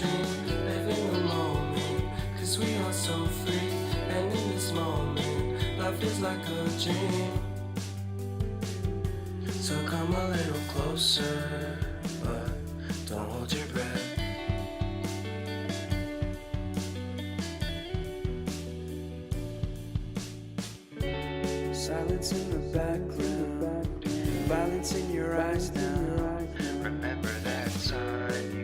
machine, living the moment, 'cause we are so free. And in this moment, life is like a dream. So come a little closer, but don't hold your breath. Silence in the background, violence in your eyes now. Remember that time